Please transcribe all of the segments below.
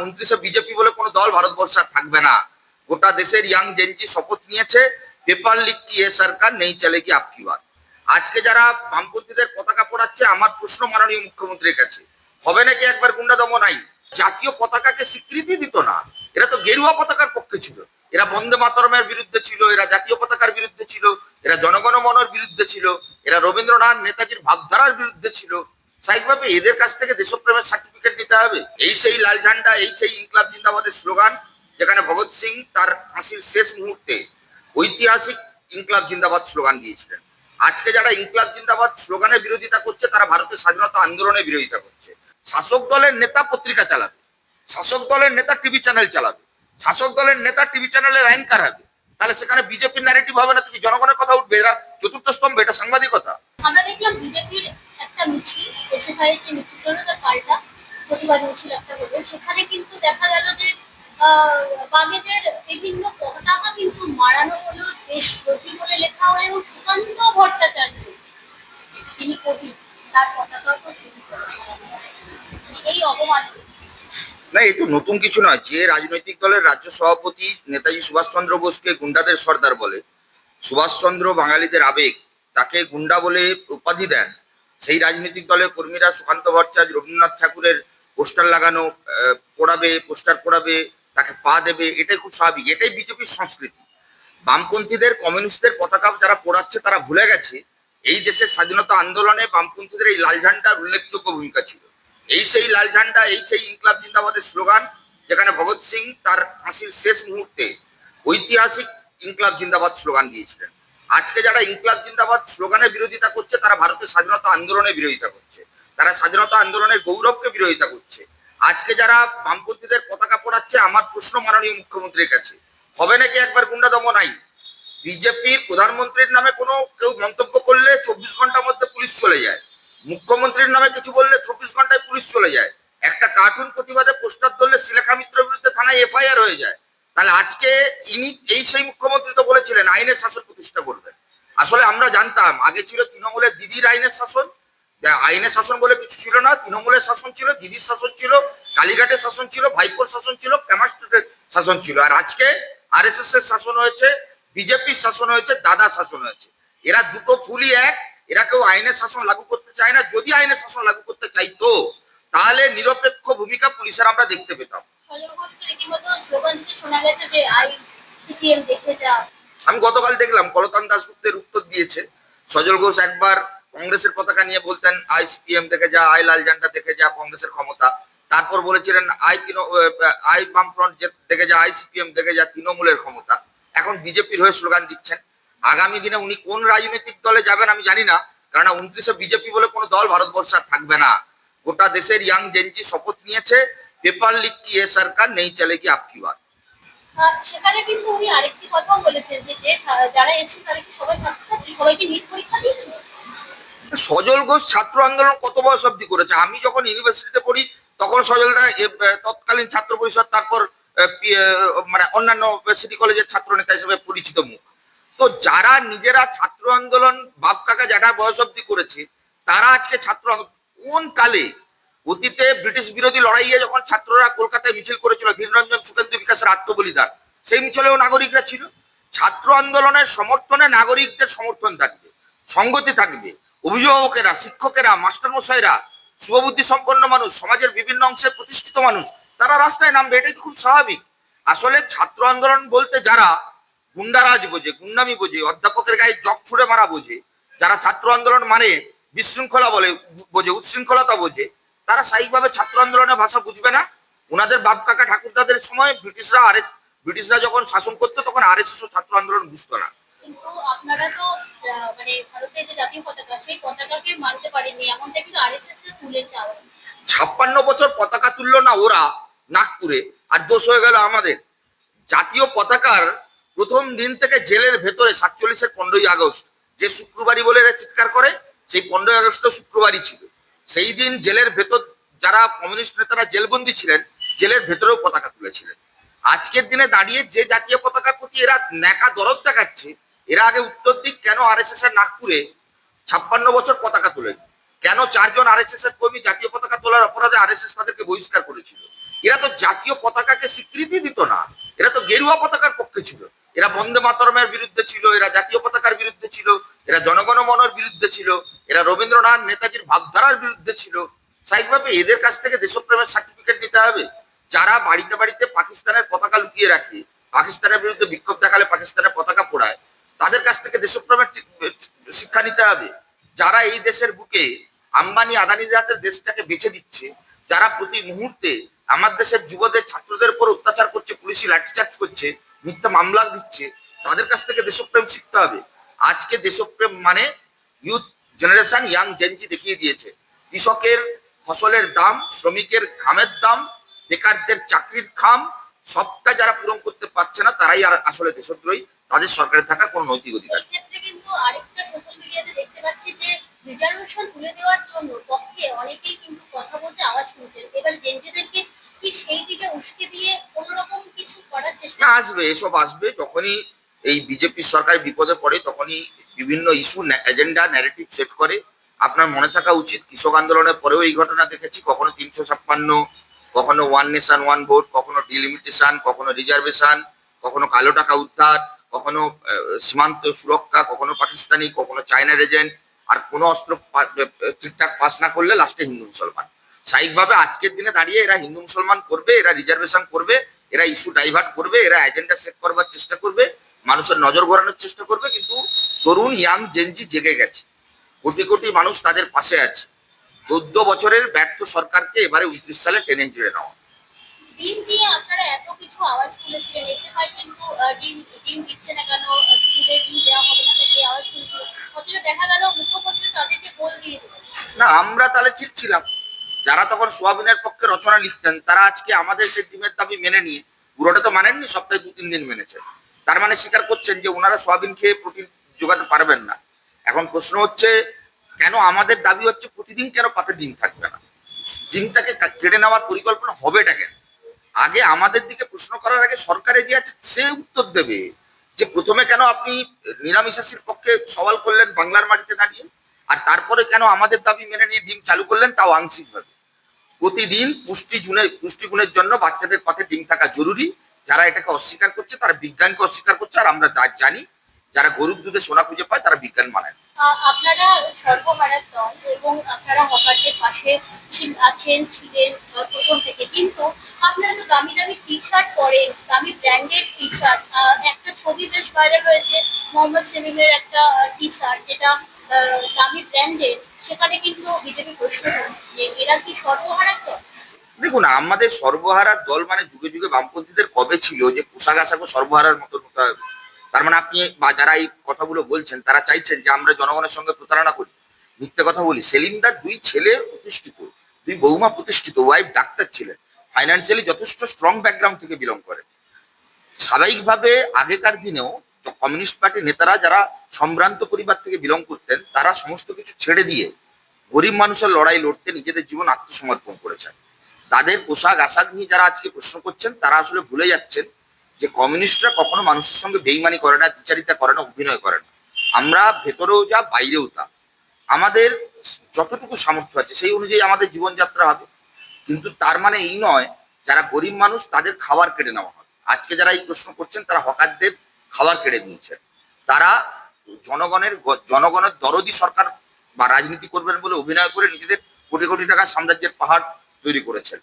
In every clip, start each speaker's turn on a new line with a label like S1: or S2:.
S1: 29 BJP বলে কোনো দল ভারতবর্ষে আর থাকবে না। গোটা দেশের ইয়াং জেনজি শপথ নিয়েছে, পেপার লিক কি এ সরকার নেই চলেগি আপকি বাত। আজকে যারা বামপন্থীদের পতাকা পোড়াচ্ছে, আমার প্রশ্ন মাননীয় মুখ্যমন্ত্রীর কাছে, হবে নাকি একবার গুন্ডা দমন আইন? জাতীয় পতাকাকে স্বীকৃতি দিত না, এরা তো গেরুয়া পতাকার পক্ষে ছিল, এরা বন্দে মাতরমের বিরুদ্ধে ছিল, এরা জাতীয় পতাকার বিরুদ্ধে ছিল, এরা জনগণমনের বিরুদ্ধে ছিল, এরা রবীন্দ্রনাথ নেতাজির ভাবধারার বিরুদ্ধে ছিল। স্বাভাবিকভাবে এদের কাছ থেকে দেশপ্রেমের সার্টিফিকেট নিতে হবে। এই সেই লাল ঝান্ডা, এই সেই ইনকলাব জিন্দাবাদের স্লোগান, যেখানে ভগৎ সিং তার ফাঁসির শেষ মুহূর্তে ঐতিহাসিক ইনকলাব জিন্দাবাদ স্লোগান দিয়েছিলেন। আজকে যারা ইনকলাব জিন্দাবাদ স্লোগানের বিরোধিতা করছে, তারা ভারতের স্বাধীনতা আন্দোলনের বিরোধিতা করছে। শাসক দলের নেতা পত্রিকা চালাবে, শাসক দলের নেতা টিভি চ্যানেল চালাবে, শাসক দলের নেতা টিভি চ্যানেলের অ্যাঙ্কার হবে, তাহলে সেখানে বিজেপির ন্যারেটিভ হবে না, তুই জনগণের কথা উঠবে। এরা চতুর্থ স্তম্ভ, এটা সাংবাদিকতা।
S2: আমরা দেখলাম বিজেপির একটা মিছিল, এসএফআই এর যে মিছিল হলো তার পাল্টা প্রতিবাদ মিছিল একটা হলো, সেখানে কিন্তু দেখা গেল যে বামেদের বিভিন্ন পতাকা কিন্তু মারানো হলো, দেশদ্রোহী বলে লেখা হলেও সুকান্ত ভট্টাচার্য যিনি কবি, তার পতাকাও তো কিছু এই অপমান।
S1: না, এই তো নতুন কিছু নয়। যে রাজনৈতিক দলের রাজ্য সভাপতি নেতাজি সুভাষচন্দ্র বোসকে গুন্ডাদের সর্দার বলে, সুভাষচন্দ্র বাঙালিদের আবেগ, তাকে গুন্ডা বলে উপাধি দেন, সেই রাজনৈতিক দলের কর্মীরা সুকান্ত ভট্টাচার্য রবীন্দ্রনাথ ঠাকুরের পোস্টার লাগানো, পোড়াবে, পোস্টার পোড়াবে, তাকে পা দেবে, এটাই খুব স্বাভাবিক, এটাই বিজেপির সংস্কৃতি। বামপন্থীদের, কমিউনিস্টদের পতাকা যারা পোড়াচ্ছে, তারা ভুলে গেছে এই দেশের স্বাধীনতা আন্দোলনে বামপন্থীদের এই লাল ঝান্ডার উল্লেখযোগ্য ভূমিকা ছিল। এই সেই লাল ঝান্ডা, এই সেই ইনকলাব জিন্দাবাদের স্লোগান, যেখানে ভগৎ সিং তার ফাঁসির শেষ মুহূর্তে ঐতিহাসিক ইনকলাব জিন্দাবাদ স্লোগান দিয়েছিলেন। আজকে যারা ইনকলাব জিন্দাবাদ স্লোগানের বিরোধিতা করছে, তারা ভারতের স্বাধীনতা আন্দোলনের বিরোধিতা করছে, তারা স্বাধীনতা আন্দোলনের গৌরবকে বিরোধিতা করছে। আজকে যারা বামপন্থীদের পতাকা পোড়াচ্ছে, আমার প্রশ্ন মাননীয় মুখ্যমন্ত্রীর কাছে, হবে নাকি একবার গুন্ডা দমন আইন? বিজেপির প্রধানমন্ত্রীর নামে কোনো কেউ মন্তব্য করলে 24 ঘন্টার মধ্যে পুলিশ চলে যায়, মুখ্যমন্ত্রীর নামে কিছু বললে 24 ঘন্টায় পুলিশ চলে যায়, একটা কার্টুন প্রতিবাদে পোস্টার ধরলে শিলেখা মিত্রের বিরুদ্ধে থানায় এফআইআর হয়ে যায়। তাহলে আজকে ইনি, এই সেই মুখ্যমন্ত্রী তো বলেছিলেন আইনের শাসন প্রতিষ্ঠা করবেন। আসলে আমরা জানতাম আগে ছিল তৃণমূলের দিদির আইনের শাসন, আইনের শাসন বলে কিছু ছিল না, তৃণমূলের শাসন ছিল, দিদির শাসন ছিল, কালীঘাটের শাসন ছিল, ভাইপোর শাসন ছিল, ফেমাস স্ট্রিটের শাসন ছিল, আর আজকে আরএসএস এর শাসন হয়েছে, বিজেপির শাসন হয়েছে, দাদা শাসন হয়েছে। এরা দুটো ফুলই এক। এরা কেউ আইনের শাসন লাগু করতে চায় না। যদি আইনের শাসন লাগু করতে চাইতো, তাহলে নিরপেক্ষ ভূমিকা পুলিশের আমরা দেখতে পেতাম। আমি গতকাল দেখলাম কলতান দাশগুপ্তের উত্তর দিয়েছে। সজল ঘোষ একবার কংগ্রেসের পতাকা নিয়ে বলতেন আই সিপিএম দেখে যা, আই লাল ঝান্ডা দেখে যা, কংগ্রেসের ক্ষমতা। তারপর বলেছিলেন আই বামফ্রন্ট দেখে যা, আই সিপিএম দেখে যা, তৃণমূলের ক্ষমতা। এখন বিজেপির হয়ে স্লোগান দিচ্ছেন। আগামী দিনে উনি কোন রাজনৈতিক দলে যাবেন আমি জানি না, কারণ 29 বিজেপি বলে কোনো দল ভারতবর্ষে আর থাকবে না। গোটা দেশের ইয়াং জেনজি শপথ নিয়েছে, পেপার লিক কি এ সরকার নেই চলেগি আপকি বাত।
S2: সেখানে কিন্তু উনি আরেকটি কথাও বলেছেন যে যারা এসেছে তারা কি সবাই ছাত্রছাত্রী, সবাইকে নিট পরীক্ষা দিয়েছে।
S1: সজল ঘোষ ছাত্র আন্দোলন কত বয়স অব্দি করেছে? আমি যখন ইউনিভার্সিটিতে পড়ি তখন সজলদা তৎকালীন ছাত্র পরিষদ, তারপর মানে অন্যান্য সিটি কলেজের ছাত্র নেতা হিসেবে পরিচিত মুখ। তো যারা নিজেরা ছাত্র আন্দোলন বাপ কাকা জ্যাঠার বয়স অব্দি করেছে, তারা আজকে ছাত্র কোন কালে, অতীতে ব্রিটিশ বিরোধী লড়াইয়ে যখন ছাত্ররা কলকাতায় মিছিল করেছিল, ধীররঞ্জন সুকেন্দু বিকাশের আত্মবলিদান, সেই মিছিলেও নাগরিকরা ছিল। ছাত্র আন্দোলনের সমর্থনে নাগরিকদের সমর্থন থাকবে, সংগতি থাকবে। অভিভাবকেরা, শিক্ষকেরা, মাস্টারমশাইরা, শুভবুদ্ধি সম্পন্ন মানুষ, সমাজের বিভিন্ন অংশের প্রতিষ্ঠিত মানুষ, তারা রাস্তায় নামবে, এটাই তো খুব স্বাভাবিক। আসলে ছাত্র আন্দোলন বলতে যারা গুন্ডারাজ বোঝে, গুন্ডামি বোঝে, অধ্যাপকের গায়ে জগ ছুড়ে মারা বোঝে, যারা ছাত্র আন্দোলন মানে বিশৃঙ্খলা বোঝে, উচ্ছৃঙ্খলতা বোঝে, তারা স্বাভাবিকভাবে ছাত্র আন্দোলনের ভাষা বুঝবে না। ওনাদের বাপ কাকা ঠাকুরদাদের সময় ব্রিটিশরা যখন শাসন করতো, তখন আরএসএস ও ছাত্র আন্দোলন বুঝতো না।
S2: কিন্তু আপনারা তো মানে ভারতের যে জাতীয় পতাকা, সেই পতাকাকে মানতে পারেননি, এমনটা কিন্তু আরএসএস এর তুলেছে।
S1: 56 বছর পতাকা তুললো না ওরা নাগপুরে, আর দোষ হয়ে গেল আমাদের। জাতীয় পতাকার প্রথম দিন থেকে জেলের ভেতরে 47-এর 15ই আগস্ট, যে শুক্রবারই বলে চিৎকার করে, সেই 15ই আগস্ট শুক্রবারই ছিল। সেই দিন জেলের ভেতর যারা কমিউনিস্ট নেতারা জেলবন্দি ছিলেন, জেলের ভেতরেও পতাকা তুলেছিলেন। আজকের দিনে দাঁড়িয়ে যে জাতীয় পতাকার প্রতি এরা ন্যাকা দরদ দেখাচ্ছে, এরা আগে উত্তর দিক, কেন আরএসএস এর নাগপুরে 56 বছর পতাকা তোলেন? কেন 4 জন আরএসএস এর কর্মী জাতীয় পতাকা তোলার অপরাধে আরএসএস তাদেরকে বহিষ্কার করেছিল? এরা তো জাতীয় পতাকাকে স্বীকৃতি দিত না, এরা তো গেরুয়া পতাকার পক্ষে ছিল, এরা বন্দে মাতরমের বিরুদ্ধে ছিল, এরা জাতীয় পতাকার বিরুদ্ধে ছিল, এরা জনগণমনের বিরুদ্ধে ছিল, এরা রবীন্দ্রনাথ নেতাজির ভাবধারার বিরুদ্ধে ছিল। স্বাভাবিকভাবে এদের কাছ থেকে দেশপ্রেমের সার্টিফিকেট নিতে হবে। যারা বাড়িতে বাড়িতে পাকিস্তানের পতাকা লুকিয়ে রাখে, পাকিস্তানের বিরুদ্ধে বিক্ষোভ দেখালে পাকিস্তানের পতাকা পোড়ায়, তাদের কাছ থেকে দেশপ্রেমের শিক্ষা নিতে হবে। যারা এই দেশের বুকে আম্বানি আদানিদের হাতে দেশটাকে বেছে দিচ্ছে, যারা প্রতি মুহূর্তে আমার দেশের যুবদের ছাত্রদের উপর অত্যাচার করছে, পুলিশি লাঠিচার্জ করছে, মিথ্যা মামলা দিচ্ছে, তাদের কাছ থেকে দেশপ্রেম শিখতে হবে। আজকে দেশপ্রেম মানে ইউথ জেনারেশন, ইয়াং জেনজি দেখিয়ে দিয়েছে। কৃষকের ফসলের দাম, শ্রমিকের ঘামের দাম, বেকারদের চাকরির খাম, সবটা যারা পূরণ করতে পারছে না তারাই আর আসলে দেশদ্রোহী, তাদের সরকারে থাকার কোনো নৈতিক অধিকার
S2: এই ক্ষেত্রে কিন্তু আরেকটা সোশ্যাল মিডিয়াতে দেখতে পাচ্ছি যে রিজার্ভেশন তুলে দেওয়ার জন্য পক্ষে অনেকেই কিন্তু কথা বলছে, আওয়াজ তুলছেন। এবার জেনজিদেরকে কি সেই দিকে উস্কে দিয়ে অন্যরকম কিছু করার চেষ্টা?
S1: না, আসবে, এসব আসবে। যখনই এই বিজেপি সরকার বিপদে পড়ে তখনই বিভিন্ন ইস্যু এজেন্ডা ন্যারেটিভ সেট করে। আপনার মনে থাকা উচিত কৃষক আন্দোলনের পরেও এই ঘটনা দেখেছি, কখনো 356, কখনো ওয়ান নেশন ওয়ান ভোট, কখনো ডিলিমিটেশন, কখনো রিজার্ভেশন, কখনো কালো টাকা উদ্ধার, কখনো সীমান্ত সুরক্ষা, কখনো পাকিস্তানি, কখনো চায়নার এজেন্ট। আর কোনো অস্ত্র ঠিকঠাক পাস না করলে লাস্টে হিন্দু মুসলমান। স্বাভাবিকভাবে আজকের দিনে দাঁড়িয়ে এরা হিন্দু মুসলমান করবে, এরা রিজার্ভেশন করবে, এরা ইস্যু ডাইভার্ট করবে, এরা এজেন্ডা সেট করবার চেষ্টা করবে, মানুষের নজর ঘোরানোর চেষ্টা করবে। কিন্তু তরুণ ইয়াং জেনজি জেগে গেছে, কোটি কোটি মানুষ তাদের পাশে আছে। 14 বছরের ব্যর্থ সরকারকে এবারে 29 সালে টেনে হিঁচড়ে নেওয়া।
S2: ডিম দিয়ে আপনারা এত কিছু আওয়াজ তুলেছিলেন, এসএফআই কিন্তু ডিম ডিম দিচ্ছে না কেন, স্কুলে ডিম দেওয়া হবে না কেন, এই আওয়াজ তুলেছিল। অথচ দেখা গেল মুখ্যমন্ত্রী তাদেরকে গোল দিয়ে দিলেন।
S1: না, আমরা তাহলে ঠিক ছিলাম। যারা তখন সোয়াবিনের পক্ষে রচনা লিখতেন তারা আজকে আমাদের সেই ডিমের দাবি মেনে নিয়ে, পুরোটা তো মানেননি, সপ্তাহে 2-3 দিন মেনেছেন। তার মানে স্বীকার করছেন যে ওনারা সোয়াবিন খেয়ে প্রোটিন যোগাতে পারবেন না। এখন প্রশ্ন হচ্ছে, কেন আমাদের দাবি হচ্ছে প্রতিদিন কেন পাতে ডিম থাকবে না? ডিমটাকে কেড়ে নেওয়ার পরিকল্পনা হবেটা কেন? আগে আমাদের দিকে প্রশ্ন করার আগে সরকারে যে আছে সে উত্তর দেবে যে প্রথমে কেন আপনি নিরামিষাশীর পক্ষে সওয়াল করলেন বাংলার মাটিতে দাঁড়িয়ে, আর তারপরে কেন আমাদের দাবি মেনে নিয়ে ডিম চালু করলেন, তাও আংশিকভাবে। প্রতিদিন পুষ্টিগুণের জন্য বাচ্চাদের পাতে ডিম থাকা জরুরি। যারা এটাকে অস্বীকার করছে তারা বিজ্ঞানকে অস্বীকার করছে, আর আমরা জানি যারা গরুর দুধে সোনা খুঁজে পায় তারা বিজ্ঞান মানে না।
S2: আপনারা সর্বহারার দল এবং আপনারা হকারদের পাশে আছেন, ছিলেন প্রথম থেকে। কিন্তু আপনারা তো দামি দামি টি শার্ট পরেন, দামি ব্র্যান্ডেড টি শার্ট। একটা ছবি বেশ ভাইরাল হয়েছে মোহাম্মদ সেলিমের একটা টি শার্ট, যেটা দামি ব্র্যান্ডেড। সেখানে কিন্তু বিজেপি প্রশ্ন করছে যে এরা কি সর্বহারার দল?
S1: দেখুন, আমাদের সর্বহারার দল মানে যুগে যুগে বামপন্থীদের কবে ছিল যে পোশাক আশাকও সর্বহারার মতো হতে হবে? তার মানে আপনি বা যারা এই কথাগুলো বলছেন তারা চাইছেন যে আমরা জনগণের সঙ্গে প্রতারণা করি, মিথ্যে কথা বলি। সেলিমদার 2 ছেলে প্রতিষ্ঠিত, 2 বৌমা প্রতিষ্ঠিত, ওয়াইফ ডাক্তার ছিলেন, ফাইন্যান্সিয়ালি যথেষ্ট স্ট্রং ব্যাকগ্রাউন্ড থেকে বিলং করেন। স্বাভাবিকভাবে আগেকার দিনেও কমিউনিস্ট পার্টির নেতারা যারা সম্ভ্রান্ত পরিবার থেকে বিলং করতেন তারা সমস্ত কিছু ছেড়ে দিয়ে গরিব মানুষের লড়াই লড়তে নিজেদের জীবন আত্মসমর্পণ করেছেন। তাদের পোশাক আশাক নিয়ে যারা আজকে প্রশ্ন করছেন তারা আসলে ভুলে যাচ্ছেন যে কমিউনিস্টরা কখনো মানুষের সঙ্গে বেইমানি করে না, দ্বিচারিতা করে না, অভিনয় করে না। আমরা ভেতরেও যা বাইরেও তা, আমাদের যতটুকু সামর্থ্য আছে সেই অনুযায়ী আমাদের জীবনযাত্রা হবে। কিন্তু তার মানে এই নয় যারা গরিব মানুষ তাদের খাবার কেড়ে নেওয়া হবে। আজকে যারা এই প্রশ্ন করছেন তারা হকারদের খাবার কেড়ে নিয়েছেন। তারা জনগণের দরদি সরকার বা রাজনীতি করবেন বলে অভিনয় করে নিজেদের কোটি কোটি টাকা সাম্রাজ্যের পাহাড় তৈরি করেছেন।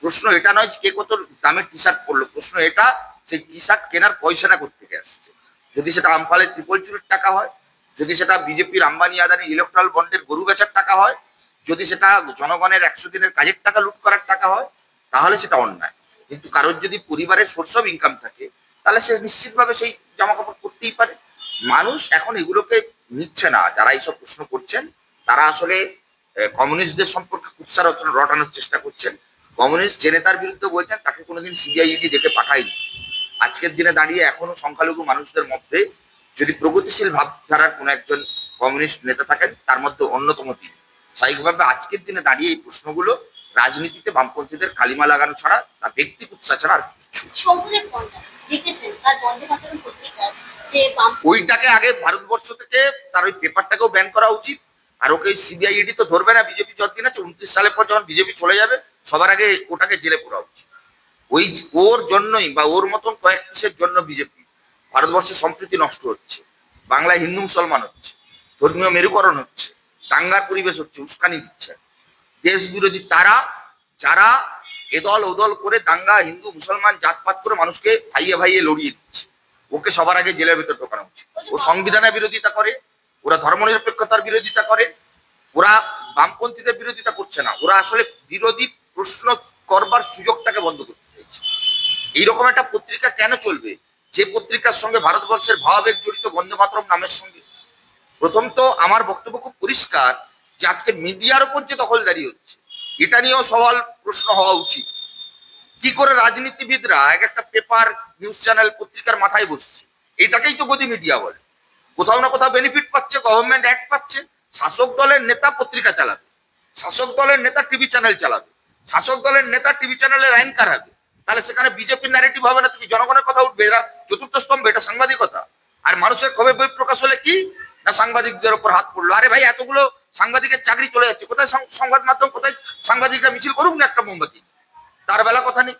S1: প্রশ্ন এটা নয় যে কে কত দামের টি শার্ট পরলো, প্রশ্ন এটা সেই টি শার্ট কেনার পয়সাটা কোত্থেকে আসছে। যদি সেটা আমফানের ত্রিপল চুরির টাকা হয়, যদি সেটা বিজেপির আম্বানি আদানি ইলেকট্রাল বন্ডের গরু বেচার টাকা হয়, যদি সেটা জনগণের 100 দিনের কাজের টাকা লুট করার টাকা হয়, তাহলে সেটা অন্যায়। কিন্তু কারোর যদি পরিবারের সোর্স অফ ইনকাম থাকে তাহলে সে নিশ্চিতভাবে সেই জামা কাপড় পরতেই পারে। মানুষ এখন এগুলোকে নিচ্ছে না। যারা এইসব প্রশ্ন করছেন তারা আসলে কমিউনিস্টদের সম্পর্কে কুৎসা রটানোর চেষ্টা করছেন। কমিউনিস্ট যে নেতার বিরুদ্ধে বলছেন তাকে কোনোদিন সিবিআই ডেকে পাঠায়নি। আজকের দিনে দাঁড়িয়ে এখনো সংখ্যালঘু মানুষদের মধ্যে যদি প্রগতিশীল ভাবধারার কোনো একজন কমিউনিস্ট নেতা থাকেন তার মধ্যে অন্যতম তিনি। স্বাভাবিকভাবে আজকের দিনে দাঁড়িয়ে এই প্রশ্নগুলো রাজনীতিতে বামপন্থীদের কালিমা লাগানো ছাড়া, তার ব্যক্তি কুৎসা ছাড়া আর কিছু।
S2: শঙ্কুদেব পণ্ডা লিখেছেন তার বন্দে মাতরম পত্রিকায় যে
S1: ওইটাকে আগে ভারতবর্ষ থেকে তার ওই পেপারটাকেও ব্যান করা উচিত। আর ওকে সিবিআই তো ধরবে না বিজেপি যতদিন আছে। 29 সালের পর যখন বিজেপি চলে যাবে সবার আগে ওটাকে জেলে পোড়া উচিত। ওই ওর জন্যই বা ওর মতন কয়েক দেশের জন্য বিজেপি ভারতবর্ষের সম্প্রীতি নষ্ট হচ্ছে, বাংলায় হিন্দু মুসলমান হচ্ছে, ধর্মীয় মেরুকরণ হচ্ছে, দাঙ্গার পরিবেশ হচ্ছে, উস্কানি দিচ্ছে দেশ বিরোধী তারা, যারা এদল ওদল করে দাঙ্গা হিন্দু মুসলমান জাতপাত করে মানুষকে ভাইয়ে ভাইয়ে লড়িয়ে দিচ্ছে। ওকে সবার আগে জেলের ভেতর ঢোকানো উচিত। ও সংবিধানের বিরোধিতা করে, ওরা ধর্মনিরপেক্ষতার বিরোধিতা করে, ওরা বামপন্থীদের বিরোধিতা করছে না, ওরা আসলে বিরোধী প্রশ্ন করবার সুযোগটাকে বন্ধ করতে চাইছে। এইরকম একটা পত্রিকা কেন চলবে যে পত্রিকার সঙ্গে ভারতবর্ষের ভাবাবেগ জড়িত, বন্দে মাতরম নামের সঙ্গে? প্রথম তো আমার বক্তব্য খুব পরিষ্কার যে আজকে মিডিয়ার উপর যে দখলদারি হচ্ছে এটা নিয়েও সওয়াল প্রশ্ন হওয়া উচিত। কি করে রাজনীতিবিদরা এক একটা পেপার, নিউজ চ্যানেল, পত্রিকার মাথায় বসছে? এটাকেই তো গদি মিডিয়া বলে। কোথাও না কোথাও বেনিফিট পাচ্ছে, গভর্নমেন্ট অ্যাক্ট পাচ্ছে, শাসক দলের নেতা পত্রিকা চালাবে, শাসক দলের নেতা টিভি চ্যানেল চালাবে, শাসক দলের নেতা টিভি চ্যানেলের অ্যাঙ্কার হবে। তাহলে সেখানে বিজেপির ন্যারেটিভ হবে না, তুই জনগণের কথা উঠবে, এরা চতুর্থ স্তম্ভ, এটা সাংবাদিকতা। আর মানুষের ক্ষোভে বই প্রকাশ হলে কি না সাংবাদিকদের উপর হাত পড়লো। আরে ভাই, এতগুলো সাংবাদিকের চাকরি চলে যাচ্ছে, কোথায় সংবাদ মাধ্যম, কোথায় সাংবাদিকরা মিছিল করুক না একটা মোমবাতি, তার বেলা কথা নেই।